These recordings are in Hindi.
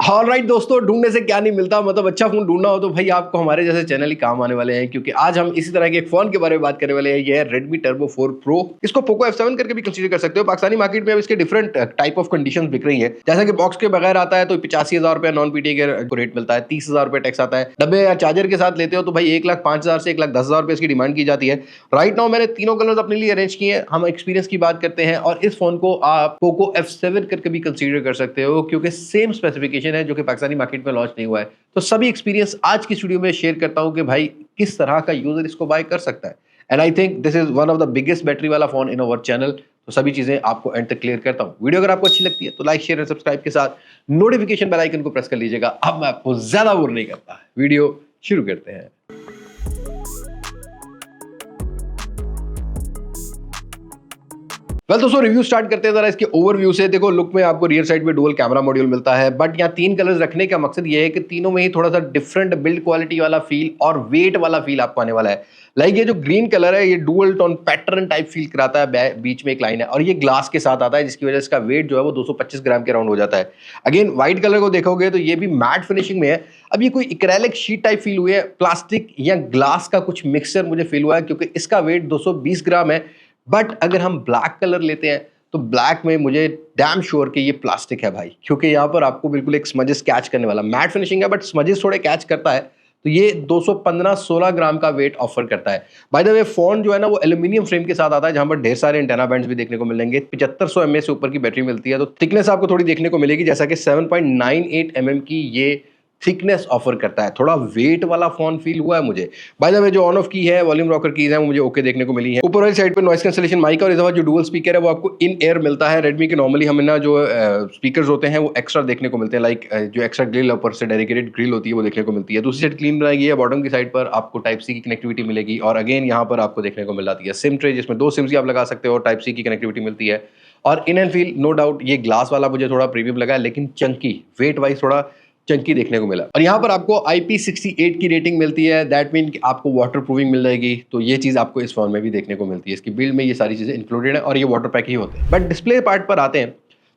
ऑलराइट दोस्तों, ढूंढने से क्या नहीं मिलता। मतलब अच्छा फोन ढूंढना हो तो भाई आपको हमारे जैसे चैनल ही काम आने वाले हैं, क्योंकि आज हम इसी तरह के एक फोन के बारे में बात करने वाले हैं। ये है Redmi Turbo 4 Pro। इसको Poco F7 करके भी कंसीडर कर सकते हो। पाकिस्तानी मार्केट में अब इसके डिफरेंट टाइप ऑफ कंडीशंस बिक रही है। जैसा कि बॉक्स के बगैर आता है तो 85,000 रुपए नॉन पीटीए के रेट मिलता है, 30,000 रुपए टैक्स आता है। डब्बे या चार्जर के साथ लेते हो तो भाई 1,05,000 से 1,10,000 रुपए इसकी डिमांड की जाती है। राइट नाउ मैंने तीनों कलर्स अपने लिए अरेंज किए हैं। हम एक्सपीरियंस की बात करते हैं और इस फोन को आप Poco F7 करके भी कंसीडर कर सकते हो, क्योंकि सेम स्पेसिफिकेशन है जो कि पाकिस्तानी मार्केट में लॉन्च नहीं हुआ है। तो सभी एक्सपीरियंस आज की वीडियो में शेयर करता हूं कि भाई किस तरह का यूजर इसको बाय कर सकता है। And I think this is one of the biggest battery वाला फोन इन अवर चैनल। तो सभी चीजें आपको एंड तक क्लियर करता हूं। वीडियो अगर आपको अच्छी लगती है तो लाइक शेयर एंड सब्सक्राइब के साथ नोटिफिकेशन बेल आइकन को प्रेस कर लीजिएगा। अब मैं आपको ज्यादा बोर नहीं करता, वीडियो शुरू करते हैं। वेल दोस्तों, रिव्यू स्टार्ट करते हैं जरा इसके ओवरव्यू से। देखो, लुक में आपको रियर साइड पे डुअल कैमरा मॉड्यूल मिलता है, बट यहाँ तीन कलर्स रखने का मकसद ये है कि तीनों में ही थोड़ा सा डिफरेंट बिल्ड क्वालिटी वाला फील और वेट वाला फील आपको आने वाला है। लाइक ये जो ग्रीन कलर है ये dual tone pattern type feel कराता है, बीच में एक लाइन है और ये ग्लास के साथ आता है, जिसकी वजह से इसका वेट जो है वो 225 ग्राम के अराउंड हो जाता है। अगेन व्हाइट कलर को देखोगे तो ये भी मैट फिनिशिंग में है। अब ये कोई इक्रेलिक शीट टाइप फील हुई है, प्लास्टिक या ग्लास का कुछ मिक्सचर मुझे फील हुआ है, क्योंकि इसका वेट 220 ग्राम है। बट अगर हम ब्लैक कलर लेते हैं तो ब्लैक में मुझे डैम श्योर कि ये प्लास्टिक है भाई, क्योंकि यहाँ पर आपको बिल्कुल एक स्मजेस कैच करने वाला मैट फिनिशिंग है, बट स्मजेस थोड़े कैच करता है। तो ये 215-16 ग्राम का वेट ऑफर करता है। बाय द वे फोन जो है ना वो एल्यूमिनियम फ्रेम के साथ आता है, जहां पर ढेर सारे एंटेना बैंड्स भी देखने को मिलेंगे। 7500 mAh से ऊपर की बैटरी मिलती है, तो थिकनेस आपको थोड़ी देखने को मिलेगी, जैसा कि 7.98 mm की ये थिकनेस ऑफर करता है। थोड़ा वेट वाला फोन फील हुआ है मुझे। बाय द वे जो ऑन ऑफ की है, वॉल्यूम रॉकर कीज है, वो मुझे ओके देखने को मिली है। ऊपर वाली साइड पे नॉइस कैंसलेशन माइक और इस दफा जो डुअल स्पीकर है वो आपको इन एयर मिलता है। रेडमी के नॉर्मली हमें ना जो स्पीकर्स होते हैं वो एक्स्ट्रा देखने को मिलते हैं, लाइक जो एक्स्ट्रा ग्रिल ऊपर से डेडिकेटेड ग्रिल होती है वो देखने को मिलती है। दूसरी साइड क्लीन बनाई गई है। बॉटम की साइड पर आपको टाइप सी की कनेक्टिविटी मिलेगी और अगेन यहाँ पर आपको देखने को मिल जाती है सिम ट्रे, जिसमें 2 सिम्स ही आप लगा सकते हो। टाइप सी की कनेक्टिविटी मिलती है और in hand feel no doubt ये ग्लास वाला मुझे थोड़ा प्रीमियम लगा है, लेकिन चंकी वेट वाइज थोड़ा चंकी देखने को मिला। और यहाँ पर आपको IP68 की रेटिंग मिलती है, दैट मीन कि आपको वाटर प्रूफिंग मिल जाएगी। तो ये चीज़ आपको इस फोन में भी देखने को मिलती है। इसकी बिल्ड में ये सारी चीज़ें इंक्लूडेड है और ये वाटर पैक ही होते हैं। बट डिस्प्ले पार्ट पर आते हैं।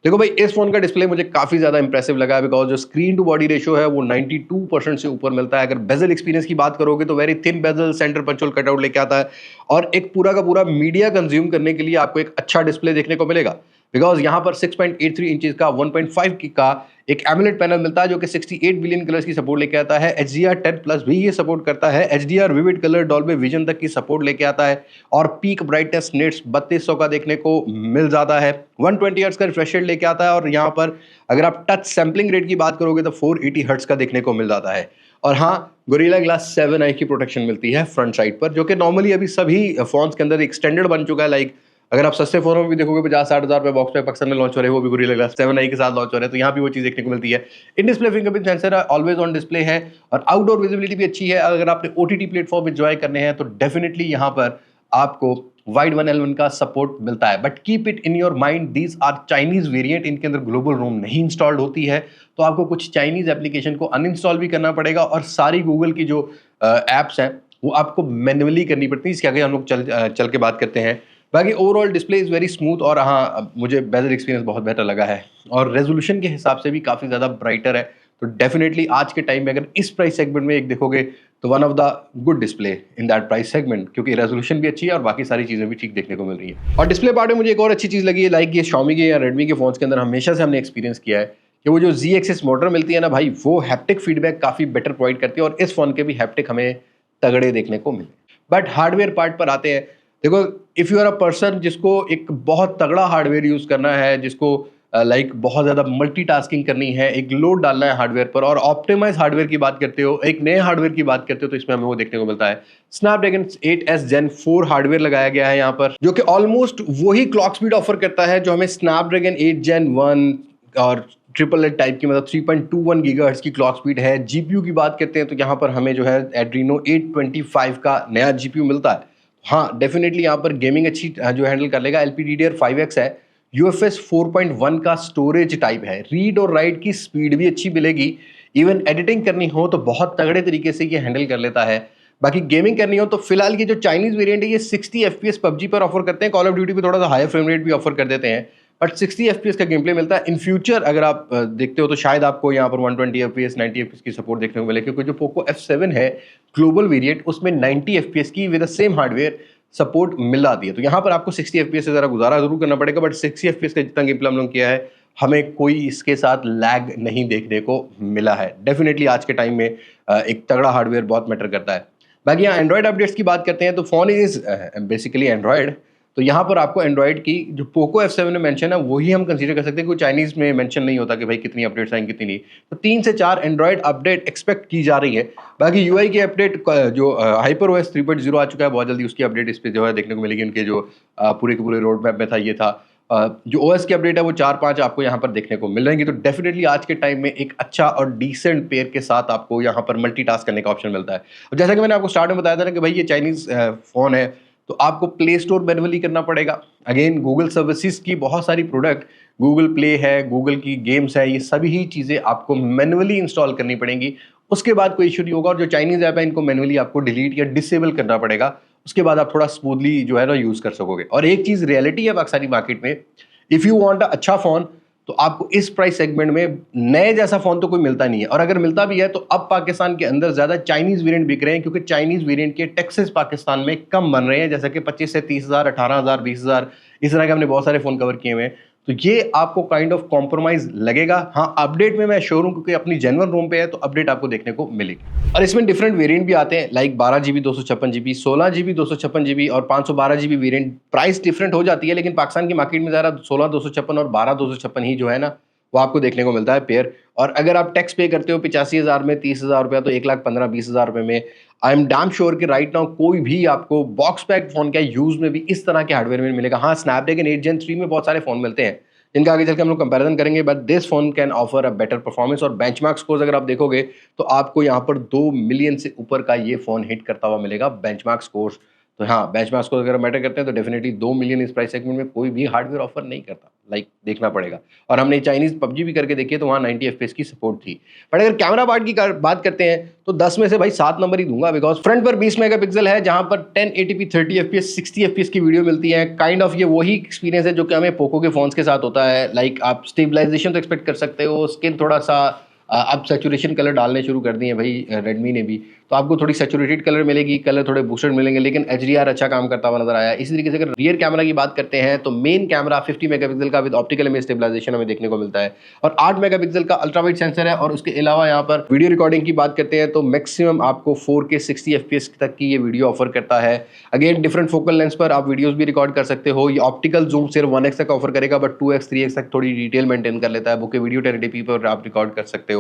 देखो भाई, इस फोन का डिस्प्ले मुझे काफी ज्यादा इंप्रेसिव लगा है, बिकॉज जो स्क्रीन टू बॉडी रेशियो है वो 92% से ऊपर मिलता है। अगर बेजल एक्सपीरियंस की बात करोगे तो very thin bezel, center punch hole cutout लेके आता है और एक पूरा का पूरा मीडिया कंज्यूम करने के लिए आपको एक अच्छा डिस्प्ले देखने को मिलेगा, बिकॉज यहाँ पर 6.83 इंचेस का 1.5 का एक एमुलेट पैनल मिलता है, जो कि 68 बिलियन कलर्स की सपोर्ट लेके आता है। HDR10+ भी ये सपोर्ट करता है। HDR vivid colour Dolby vision तक की सपोर्ट लेके आता है और पीक ब्राइटनेस निट्स 3200 का देखने को मिल जाता है। 120 हर्ट्ज का रिफ्रेश रेट लेके आता है और यहाँ पर अगर आप टच सैम्पलिंग रेट की बात करोगे तो 480 हर्ट्ज का देखने को मिल जाता है। और हाँ, गोरिल्ला ग्लास 7i की प्रोटेक्शन मिलती है फ्रंट साइड पर, जो कि नॉर्मली अभी सभी फोन्स के अंदर एक स्टैंडर्ड बन चुका है। लाइक अगर आप सस्ते फोनों में भी देखोगे 50-60 हज़ार रुपए बॉक्स पे पाकिस्तान में लॉन्च हो रहे हैं, वो भी गोरिल्ला ग्लास 7i के साथ लॉन्च हो रहे हैं, तो यहाँ भी वो चीज़ देखने को मिलती है। In display fingerprint sensor always on display है और आउटडोर विजिबिलिटी भी अच्छी है। अगर आपने OTT प्लेटफॉर्म एंजॉय करने हैं तो डेफिनेटली यहाँ पर आपको वाइड 1L1 का सपोर्ट मिलता है। But keep it in your mind, these are Chinese variant, इनके अंदर ग्लोबल रोम नहीं इंस्टॉल्ड होती है, तो आपको कुछ चाइनीज एप्लीकेशन को अनइंस्टॉल भी करना पड़ेगा और सारी गूगल की जो एप्स हैं वो आपको मैन्युअली करनी पड़ती है। इसके आगे हम लोग चल के बात करते हैं। बाकी overall display is very smooth और हाँ, मुझे बेजल एक्सपीरियंस बहुत बेहतर लगा है और रेजोल्यूशन के हिसाब से भी काफ़ी ज़्यादा ब्राइटर है। तो डेफिनेटली आज के टाइम में अगर इस प्राइस सेगमेंट में एक देखोगे तो one of the good display in that price segment, क्योंकि रेजोल्यूशन भी अच्छी है और बाकी सारी चीज़ें भी ठीक देखने को मिल रही है। और डिस्प्ले पार्ट में मुझे एक और अच्छी चीज़ लगी है, लाइक ये Xiaomi के या रेडमी के फोन्स के अंदर हमेशा से हमने एक्सपीरियंस किया है कि वो जो Z एक्सिस मोटर मिलती है ना भाई, वो हैप्टिक फीडबैक काफ़ी बेटर प्रोवाइड करती है और इस फोन के भी हैप्टिक हमें तगड़े देखने को मिले। बट हार्डवेयर पार्ट पर आते हैं। देखो, if you are a person जिसको एक बहुत तगड़ा हार्डवेयर यूज़ करना है, जिसको लाइक बहुत ज़्यादा मल्टीटास्किंग करनी है, एक लोड डालना है हार्डवेयर पर और ऑप्टिमाइज हार्डवेयर की बात करते हो, एक नए हार्डवेयर की बात करते हो, तो इसमें हमें वो देखने को मिलता है। स्नैपड्रैगन 8S Gen 4 हार्डवेयर लगाया गया है यहाँ पर, जो कि ऑलमोस्ट वही क्लॉक स्पीड ऑफर करता है जो हमें स्नैपड्रैगन 8 Gen 1 और ट्रिपल टाइप की, मतलब 3.21 गीगाहर्ट्ज की क्लॉक स्पीड है। जीपीयू की बात करते हैं तो यहाँ पर हमें जो है Adreno 825 का नया जीपीयू मिलता है। हाँ, डेफिनेटली यहाँ पर गेमिंग अच्छी जो हैंडल कर लेगा। LPDDR5X है, UFS 4.1 का स्टोरेज टाइप है, रीड और राइट की स्पीड भी अच्छी मिलेगी। इवन एडिटिंग करनी हो तो बहुत तगड़े तरीके से ये हैंडल कर लेता है। बाकी गेमिंग करनी हो तो फिलहाल ये जो चाइनीज वेरिएंट है ये 60 FPS PUBG पर ऑफर करते हैं, कॉल ऑफ ड्यूटी पे थोड़ा सा हाई फ्रेम रेट भी ऑफर कर देते हैं। बट 60 FPS का गेम प्ले मिलता है। इन फ्यूचर अगर आप देखते हो तो शायद आपको यहाँ पर 120 FPS 90 FPS की सपोर्ट देखने को मिले, क्योंकि जो पोको F7 है ग्लोबल वेरिएंट उसमें 90 FPS की with the same hardware support मिल जाती है। तो यहाँ पर आपको 60 FPS से ज़रा गुजारा जरूर करना पड़ेगा, बट 60 FPS का जितना गेम प्ले हम लोग किया है हमें कोई इसके साथ लैग नहीं देखने को मिला है। डेफिनेटली आज के टाइम में एक तगड़ा हार्डवेयर बहुत मैटर करता है। बाकी यहाँ एंड्रॉयड अपडेट्स की बात करते हैं तो फोन इज बेसिकली एंड्रॉयड। तो यहाँ पर आपको एंड्रॉयड की जो पोको F7 में मेंशन है वही हम कंसीडर कर सकते हैं, कोई चाइनीज में मेंशन नहीं होता कि भाई कितनी अपडेट्स आएंगी कितनी नहीं। तो 3 से 4 एंड्रॉयड अपडेट एक्सपेक्ट की जा रही है। बाकी यूआई की अपडेट जो हाइपर ओएस 3.0 आ चुका है, बहुत जल्दी उसकी अपडेट इस पर जो है देखने को मिलेगी। उनके जो पूरे के पूरे रोड मैप में था ये था। जो ओएस की अपडेट है वो 4-5 आपको यहाँ पर देखने को मिल रहेंगी। तो डेफिनेटली आज के टाइम में एक अच्छा और डिसेंट पेयर के साथ आपको यहाँ पर मल्टीटास्क करने का ऑप्शन मिलता है। और जैसा कि मैंने आपको स्टार्ट में बताया था ना कि भाई ये चाइनीज फोन है, तो आपको प्ले स्टोर मैनुअली करना पड़ेगा। अगेन गूगल सर्विसेज की बहुत सारी प्रोडक्ट, गूगल प्ले है, गूगल की गेम्स है, ये सभी ही चीज़ें आपको मैनुअली इंस्टॉल करनी पड़ेंगी। उसके बाद कोई इशू नहीं होगा। और जो चाइनीज ऐप है इनको मैनुअली आपको डिलीट या डिसेबल करना पड़ेगा। उसके बाद आप थोड़ा स्मूथली जो है ना यूज़ कर सकोगे। और एक चीज़ रियलिटी है पाकिस्तानी मार्केट में, इफ़ यू वांट अच्छा फ़ोन तो आपको इस प्राइस सेगमेंट में नए जैसा फ़ोन तो कोई मिलता नहीं है। और अगर मिलता भी है तो अब पाकिस्तान के अंदर ज़्यादा चाइनीज़ वेरिएंट बिक रहे हैं, क्योंकि चाइनीज़ वेरिएंट के टैक्सेस पाकिस्तान में कम बन रहे हैं। जैसा कि 25 से 30,000, 18,000, 20,000 इस तरह के हमने बहुत सारे फ़ोन कवर किए हुए हैं। तो ये आपको काइंड ऑफ कॉम्प्रोमाइज़ लगेगा। हाँ, अपडेट में मैं श्योर हूँ क्योंकि अपनी जेन्युइन रोम पे है तो अपडेट आपको देखने को मिलेगी। और इसमें डिफरेंट वेरिएंट भी आते हैं, like 12 GB 256 GB, 16 GB 256 GB और 512 GB वेरिएंट। प्राइस डिफरेंट हो जाती है, लेकिन पाकिस्तान की मार्केट में ज़रा 16 256 और 12 256 ही जो है ना वो आपको देखने को मिलता है पेयर। और अगर आप टैक्स पे करते हो 85,000 में 30,000 रुपया, तो 1,15,20,000 रुपये में आई एम डैम श्योर कि राइट नाउ कोई भी आपको बॉक्स पैक फोन का यूज में भी इस तरह के हार्डवेयर में मिलेगा। हाँ, स्नैपड्रैगन 8 Gen 3 में बहुत सारे फोन मिलते हैं जिनका आगे चल के हम लोग कंपैरिजन करेंगे, but this phone can offer a better performance. और बेंचमार्क स्कोर्स अगर आप देखोगे तो आपको यहाँ पर 2 मिलियन से ऊपर का ये फोन हिट करता हुआ मिलेगा बेंचमार्क स्कोर्स। तो हाँ, बेंचमार्क स्कोर अगर मैटर करते हैं तो डेफिनेटली 2 मिलियन इस प्राइस सेगमेंट में कोई भी हार्डवेयर ऑफर नहीं करता। लाइक देखना पड़ेगा। और हमने चाइनीज पबजी भी करके देखी है तो वहाँ 90 FPS की सपोर्ट थी। बट अगर कैमरा पार्ट की बात करते हैं तो 10 में से भाई 7 नंबर ही दूंगा, बिकॉज फ्रंट पर 20 मेगापिक्सल है जहां पर 1080p 30 FPS 60 FPS की वीडियो मिलती है। काइंड ऑफ ये वही एक्सपीरियंस है जो कि हमें पोको के फोन्स के साथ होता है। लाइक आप स्टेबलाइजेशन तो एक्सपेक्ट कर सकते हो, स्किन थोड़ा सा अब सैचुरेशन कलर डालने शुरू कर दिए भाई रेडमी ने भी, तो आपको थोड़ी सैचुरेटेड कलर मिलेगी, कलर थोड़े बूस्टेड मिलेंगे, लेकिन HDR अच्छा काम करता हुआ नजर आया। इसी तरीके से अगर रियर कैमरा की बात करते हैं तो मेन कैमरा 50 मेगापिक्सल का विद ऑप्टिकल इमेज स्टेबलाइजेशन हमें देखने को मिलता है, और 8 मेगापिक्सल का अल्ट्रावाइड सेंसर है। और उसके अलावा यहाँ पर वीडियो रिकॉर्डिंग की बात करते हैं तो मैक्सिमम आपको 4K 60 FPS तक की ये वीडियो ऑफर करता है। अगेन डिफरेंट फोकल लेंस पर आप वीडियोस भी रिकॉर्ड कर सकते हो। ये ऑप्टिकल जूम सिर्फ 1x तक ऑफर करेगा, बट 2x 3x तक थोड़ी डिटेल मेंटेन कर लेता है। बुके वीडियो 1080p पर आप रिकॉर्ड कर सकते हो।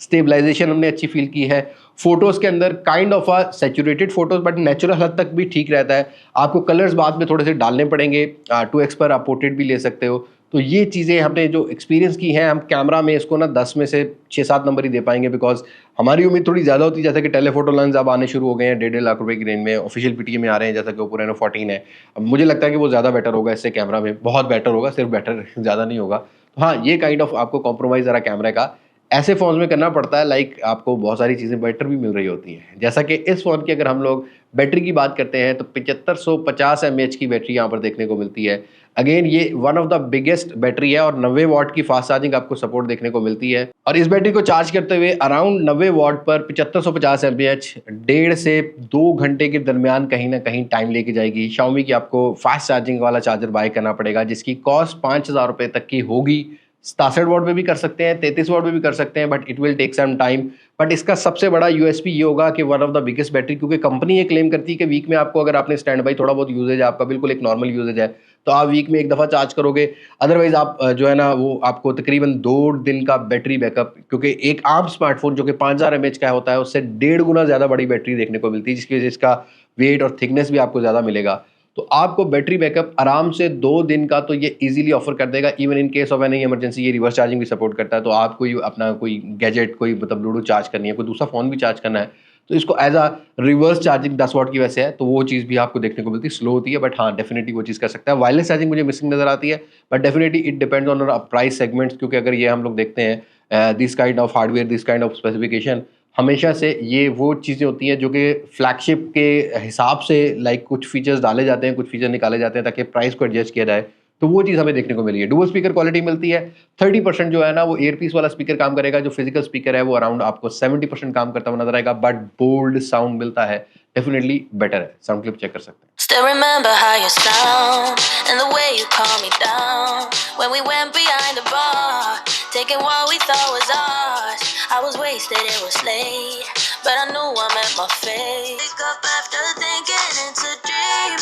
स्टेबलाइजेशन हमने अच्छी फील की है। फोटोज के अंदर kind of a saturated photos, but natural हद तक भी ठीक रहता है। आपको कलर्स बाद में थोड़े से डालने पड़ेंगे। 2x पर आप पोर्ट्रेट भी ले सकते हो। तो ये चीज़ें हमने जो एक्सपीरियंस की हैं, हम कैमरा में इसको ना 10 में से 6-7 नंबर ही दे पाएंगे, बिकॉज हमारी उम्मीद थोड़ी ज़्यादा होती है। जैसे कि टेलीफोटो लेंस अब आने शुरू हो गए हैं 1.5 लाख रुपए की रेंज में, ऑफिशियल PTA में आ रहे हैं, जैसा कि ओप्पो रेनो 14 है। अब मुझे लगता है कि वो ज़्यादा बेटर होगा इससे, कैमरा में बहुत बेटर होगा, सिर्फ बेटर ज़्यादा नहीं होगा। तो हाँ, ये काइंड ऑफ आपको कॉम्प्रोमाइज़ ज़रा कैमरे का ऐसे फ़ोन्स में करना पड़ता है। लाइक आपको बहुत सारी चीज़ें बेटर भी मिल रही होती हैं, जैसा कि इस फ़ोन की अगर हम लोग बैटरी की बात करते हैं तो 7550 mAh की बैटरी यहाँ पर देखने को मिलती है। अगेन ये one of the biggest battery है, और 90 वाट की फास्ट चार्जिंग आपको सपोर्ट देखने को मिलती है। और इस बैटरी को चार्ज करते हुए अराउंड 90 वाट पर 7550 mAh 1.5 से 2 घंटे के दरमियान कहीं ना कहीं टाइम लेके जाएगी। Xiaomi की आपको फास्ट चार्जिंग वाला चार्जर बाय करना पड़ेगा, जिसकी कॉस्ट 5,000 रुपये तक की होगी। 67 वाट पे भी कर सकते हैं, 33 वाट पे भी कर सकते हैं, but it will take some time. But इसका सबसे बड़ा यूएसपी ये होगा कि one of the biggest battery, क्योंकि कंपनी ये क्लेम करती है कि वीक में आपको, अगर आपने स्टैंड बाई थोड़ा बहुत यूजेज है आपका, बिल्कुल एक नॉर्मल यूजेज है, तो आप वीक में एक दफ़ा चार्ज करोगे। अदरवाइज आप जो है ना वो आपको तकरीबन 2 दिन का बैटरी बैकअप, क्योंकि एक आम स्मार्टफोन जो कि 5000 mAh का होता है उससे 1.5 गुना ज़्यादा बड़ी बैटरी देखने को मिलती है, जिसकी वजह से इसका वेट और थिकनेस भी आपको ज़्यादा मिलेगा। तो आपको बैटरी बैकअप आराम से 2 दिन का तो ये इजीली ऑफर कर देगा। Even in case of any emergency ये रिवर्स चार्जिंग भी सपोर्ट करता है। तो आप कोई अपना कोई गैजेट, कोई मतलब ब्लूटूथ चार्ज करनी है, कोई दूसरा फ़ोन भी चार्ज करना है, तो इसको एज अ रिवर्स चार्जिंग 10 वाट की वैसे है, तो वो चीज़ भी आपको देखने को मिलती है। स्लो होती है, बट हाँ डेफिनेटली वो चीज़ कर सकता है। वायरलेस चार्जिंग मुझे मिसिंग नजर आती है, but definitely it depends on price segments, क्योंकि अगर ये हम लोग देखते हैं this kind of hardware, this kind of specification, हमेशा से ये वो चीज़ें होती हैं जो कि फ्लैगशिप के हिसाब से लाइक कुछ फीचर्स डाले जाते हैं, कुछ फीचर निकाले जाते हैं ताकि प्राइस को एडजस्ट किया जाए। तो वो चीज़ हमें देखने को मिली है। डुअल स्पीकर क्वालिटी मिलती है। 30% जो है ना वो ईयरपीस वाला स्पीकर काम करेगा, जो फिजिकल स्पीकर है वो अराउंड आपको 70% काम करता हुआ नजर आएगा, बट बोल्ड साउंड मिलता है, डेफिनेटली बेटर है। साउंड क्लिप चेक कर सकते हैं। Still remember how you sound and the way you calm me down when we went behind the bar, taking what we thought was ours. I was wasted, it was late, but I knew I meant my fate. Wake up after thinking it's a dream,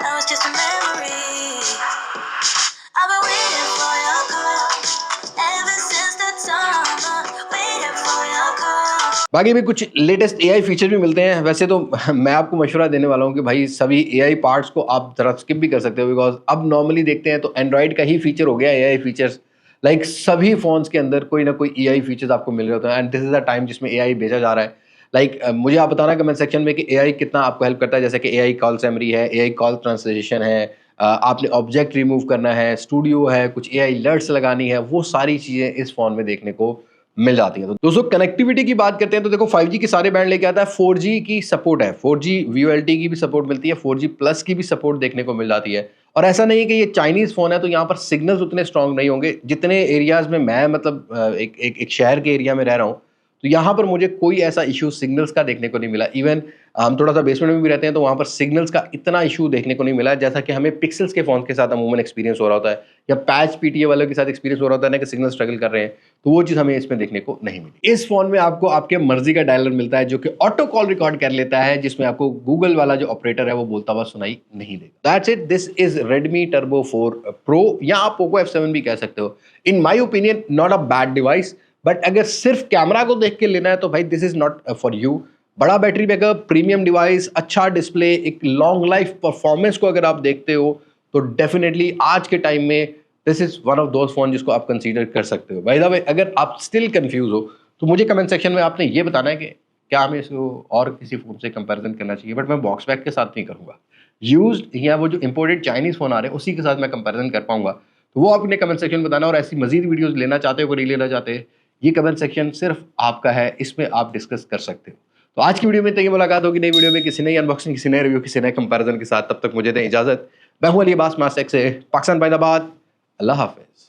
now it's just a memory. I've been waiting for your call ever since that summer, waiting for your call. बाकी भी कुछ लेटेस्ट एआई फीचर भी मिलते हैं। वैसे तो मैं आपको मशवरा देने वाला हूँ कि भाई सभी एआई पार्ट्स को आप जरा स्किप भी कर सकते हो, बिकॉज अब नॉर्मली देखते हैं तो एंड्रॉइड का ही फीचर हो गया एआई फीचर्स। लाइक सभी फोन्स के अंदर कोई ना कोई एआई फीचर्स आपको मिल रहे होते हैं, and this is the time जिसमें एआई भेजा जा रहा है। लाइक मुझे आप बताना कमेंट सेक्शन में कि एआई कितना आपको हेल्प करता है, जैसे कि एआई कॉल समरी है, एआई कॉल ट्रांसलेशन है, आपने ऑब्जेक्ट रिमूव करना है, स्टूडियो है, कुछ एआई अलर्ट्स लगानी है, वो सारी चीज़ें इस फ़ोन में देखने को मिल जाती है। तो दोस्तों कनेक्टिविटी की बात करते हैं तो देखो 5G के सारे बैंड लेके आता है, 4G की सपोर्ट है, 4G VoLTE की भी सपोर्ट मिलती है, 4G प्लस की भी सपोर्ट देखने को मिल जाती है। और ऐसा नहीं है कि ये चाइनीज़ फ़ोन है तो यहाँ पर सिग्नल्स उतने स्ट्रॉन्ग नहीं होंगे। जितने एरियाज़ में मैं मतलब एक शहर के एरिया में रह रहा हूँ, तो यहाँ पर मुझे कोई ऐसा इशू सिग्नल्स का देखने को नहीं मिला। इवन हम थोड़ा सा बेसमेंट में भी रहते हैं तो वहाँ पर सिग्नल्स का इतना इशू देखने को नहीं मिला, जैसा कि हमें पिक्सेल्स के फ़ोन के साथ अमूमन एक्सपीरियंस हो रहा होता है, या पैच पीटीए वालों के साथ एक्सपीरियंस हो रहा होता है ना कि सिग्नल स्ट्रगल कर रहे हैं, तो वो चीज़ हमें इसमें देखने को नहीं मिली। इस फ़ोन में आपको आपके मर्जी का डायलर मिलता है जो कि ऑटो कॉल रिकॉर्ड कर लेता है, जिसमें आपको गूगल वाला जो ऑपरेटर है वो बोलता हुआ सुनाई नहीं देगा। That's it, this is Redmi Turbo 4 Pro, या आप Poco F7 भी कह सकते हो। In my opinion not a bad device, but अगर सिर्फ कैमरा को देख के लेना है तो भाई this is not for you. बड़ा बैटरी बैकअप, प्रीमियम डिवाइस, अच्छा डिस्प्ले, एक लॉन्ग लाइफ परफॉर्मेंस को अगर आप देखते हो तो डेफिनेटली आज के टाइम में this is one of those phone जिसको आप कंसीडर कर सकते हो। बाय द वे अगर आप स्टिल कंफ्यूज हो तो मुझे कमेंट सेक्शन में आपने ये बताना है कि क्या हमें इसको और किसी फोन से कंपैरिजन करना चाहिए, बट मैं बॉक्स बैक के साथ नहीं करूँगा। यूज्ड या वो जो इंपोर्टेड चाइनीज फोन आ रहे हैं उसी के साथ मैं कंपैरिजन कर पाऊंगा, तो वो आप अपने कमेंट सेक्शन में बताना। और ऐसी मजीद वीडियोस लेना चाहते हो, नहीं लेना चाहते, ये कमेंट सेक्शन सिर्फ आपका है, इसमें आप डिस्कस कर सकते हो। तो आज की वीडियो में तक मुलाकात होगी नई वीडियो में, किसी नई अनबॉक्सिंग, किसी नए रिव्यू, किसी नए कंपैरिजन के साथ। तब तक मुझे दें इजाजत। मैं हूं अली अब्बास मास्टेक से पाकिस्तान, बाइदाबाद। अल्लाह हाफिज।